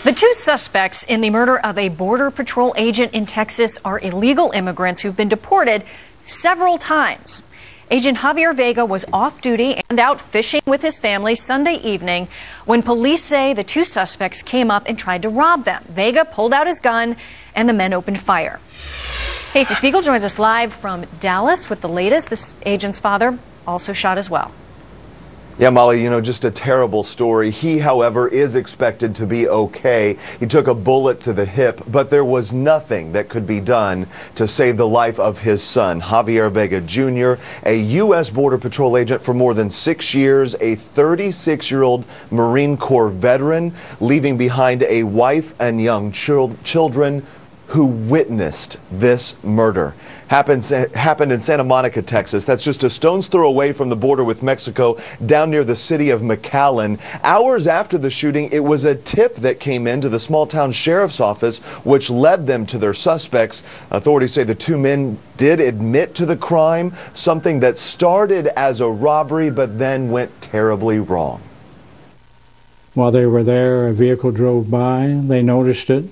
The two suspects in the murder of a Border Patrol agent in Texas are illegal immigrants who've been deported several times. Agent Javier Vega was off duty and out fishing with his family Sunday evening when police say the two suspects came up and tried to rob them. Vega pulled out his gun and the men opened fire. Casey Stiegel joins us live from Dallas with the latest. This agent's father also shot as well. Yeah, Molly, just a terrible story. He, however, is expected to be okay. He took a bullet to the hip, but there was nothing that could be done to save the life of his son, Javier Vega Jr., a U.S. Border Patrol agent for more than 6 years, a 36-year-old Marine Corps veteran, leaving behind a wife and young children who witnessed this murder. Happened in Santa Monica, Texas. That's just a stone's throw away from the border with Mexico, down near the city of McAllen. Hours after the shooting, it was a tip that came into the small town sheriff's office, which led them to their suspects. Authorities say the two men did admit to the crime, something that started as a robbery but then went terribly wrong. While they were there, a vehicle drove by. They noticed it.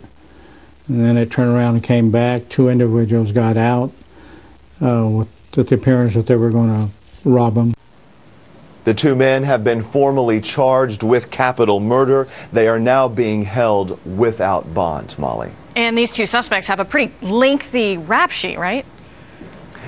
And then they turned around and came back. Two individuals got out with the appearance that they were going to rob them. The two men have been formally charged with capital murder. They are now being held without bond, Molly. And these two suspects have a pretty lengthy rap sheet, right?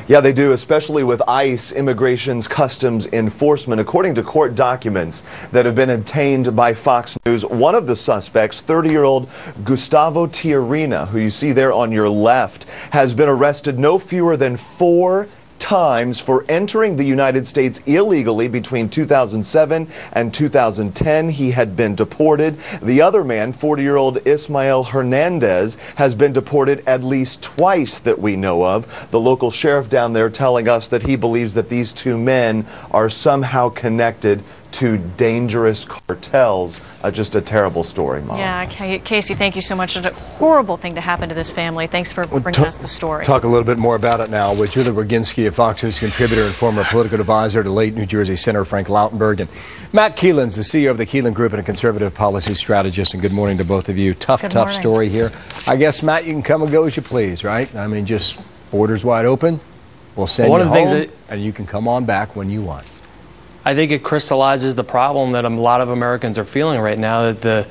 Yeah, they do, especially with ICE, Immigration's Customs Enforcement. According to court documents that have been obtained by Fox News, one of the suspects, 30-year-old Gustavo Tiarina, who you see there on your left, has been arrested no fewer than 4 times for entering the United States illegally between 2007 and 2010. He had been deported. The other man, 40-year-old Ismael Hernandez, has been deported at least twice that we know of. The local sheriff down there telling us that he believes that these two men are somehow connected to dangerous cartels. Just a terrible story, Mom. Yeah, Casey, thank you so much. It's a horrible thing to happen to this family. Thanks for bringing us the story. Talk a little bit more about it now with Julie Roginski, a Fox News contributor and former political advisor to late New Jersey Senator Frank Lautenberg, and Matt Keelan's the CEO of the Keelan Group and a conservative policy strategist. And good morning to both of you. Tough story here. I guess, Matt, you can come and go as you please, right? I mean, just borders wide open. We'll send you home, and you can come on back when you want. I think it crystallizes the problem that a lot of Americans are feeling right now, that the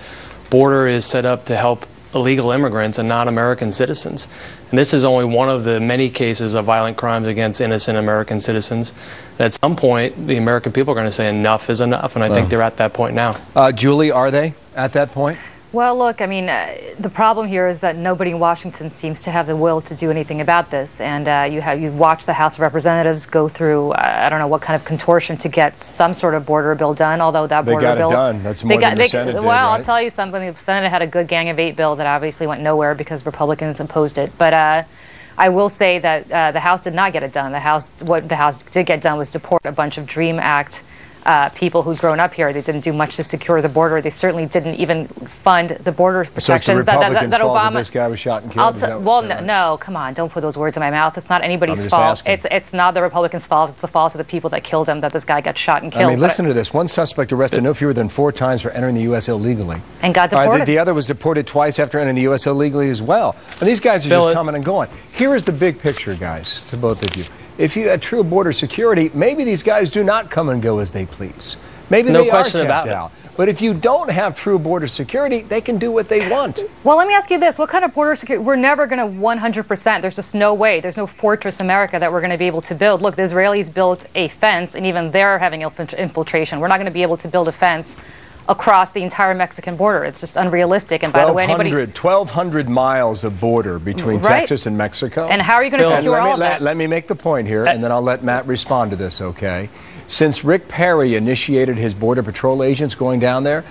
border is set up to help illegal immigrants and non-American citizens. And this is only one of the many cases of violent crimes against innocent American citizens. And at some point, the American people are going to say enough is enough, and I think they're at that point now. Julie, are they at that point? Well, look, I mean, the problem here is that nobody in Washington seems to have the will to do anything about this. And you've watched the House of Representatives go through, I don't know what kind of contortion to get some sort of border bill done, although that border bill... They got it done. That's more than the Senate did, well, right? I'll tell you something. The Senate had a good Gang of 8 bill that obviously went nowhere because Republicans opposed it. But I will say that the House did not get it done. What the House did get done was deport a bunch of DREAM Act people who'd grown up here. They didn't do much to secure the border. They certainly didn't even fund the border protections that Obama. This guy was shot and killed. No, come on, don't put those words in my mouth. It's not anybody's fault. It's not the Republicans' fault. It's the fault of the people that killed him that this guy got shot and killed. I mean, listen to this. One suspect arrested no fewer than 4 times for entering the U.S. illegally. And got deported. The other was deported twice after entering the U.S. illegally as well. And these guys are just coming and going. Here is the big picture, guys, to both of you. If you had true border security, maybe these guys do not come and go as they please. Maybe they are kept out. But if you don't have true border security, they can do what they want. Well, let me ask you this. What kind of border security? We're never going to 100%. There's just no way. There's no Fortress America that we're going to be able to build. Look, the Israelis built a fence, and even they're having infiltration. We're not going to be able to build a fence across the entire Mexican border. It's just unrealistic. And by the way, 1,200 miles of border between Texas and Mexico. And how are you going to secure all of that? Let me make the point here, and then I'll let Matt respond to this, okay? Since Rick Perry initiated his Border Patrol agents going down there,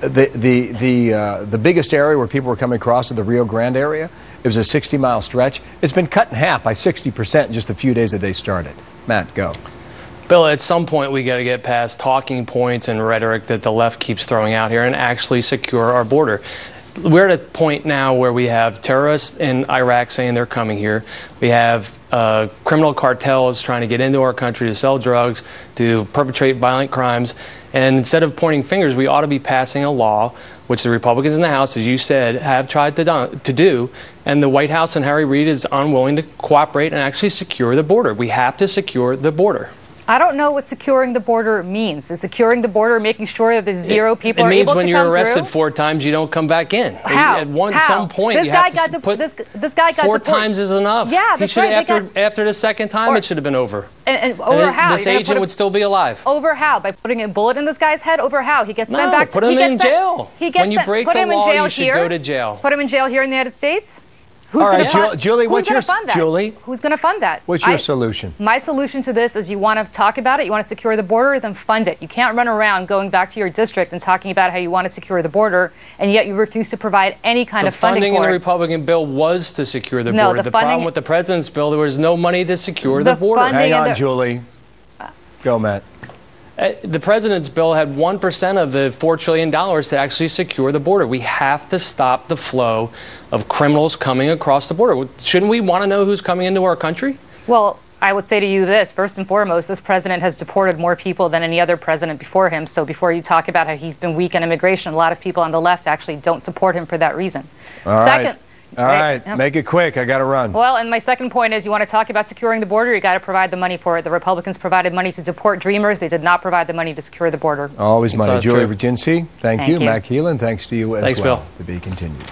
the biggest area where people were coming across is the Rio Grande area. It was a 60-mile stretch. It's been cut in half by 60% in just a few days that they started. Matt, go. Bill, at some point we got to get past talking points and rhetoric that the left keeps throwing out here and actually secure our border. We're at a point now where we have terrorists in Iraq saying they're coming here. We have criminal cartels trying to get into our country to sell drugs, to perpetrate violent crimes. And instead of pointing fingers, we ought to be passing a law which the Republicans in the House, as you said, have tried to do, and the White House and Harry Reid is unwilling to cooperate and actually secure the border. We have to secure the border. I don't know what securing the border means. Is securing the border making sure that there's zero people are able to come through? It means when you're arrested 4 times, you don't come back in. How? At some point, this you guy have to put this guy got 4 deported. times is enough. Yeah, that's right. After the second time, it should have been over. And over how? This agent would still be alive. Over how? By putting a bullet in this guy's head? Over how? He gets sent back to... put him in jail. When you break the law, you should go to jail. Put him in jail here in the United States? Who's All going right, to fund, Julie, who's going to fund that? Julie, who's going to fund that? What's your solution? My solution to this is you want to talk about it, you want to secure the border, then fund it. You can't run around going back to your district and talking about how you want to secure the border, and yet you refuse to provide any kind of funding for it. The funding in the Republican bill was to secure the border. The problem with the president's bill, there was no money to secure the border. Hang on, Julie. Go, Matt. The president's bill had 1% of the $4 trillion to actually secure the border. We have to stop the flow of criminals coming across the border. Shouldn't we want to know who's coming into our country? Well, I would say to you this. First and foremost, this president has deported more people than any other president before him. So before you talk about how he's been weak on immigration, a lot of people on the left actually don't support him for that reason. All right, make it quick. I got to run. Well, and my second point is you want to talk about securing the border, you got to provide the money for it. The Republicans provided money to deport dreamers. They did not provide the money to secure the border. Always money. Julie Virginski, thank you. you. Matt Keelan, thanks to you as well. Thanks, Bill. To be continued.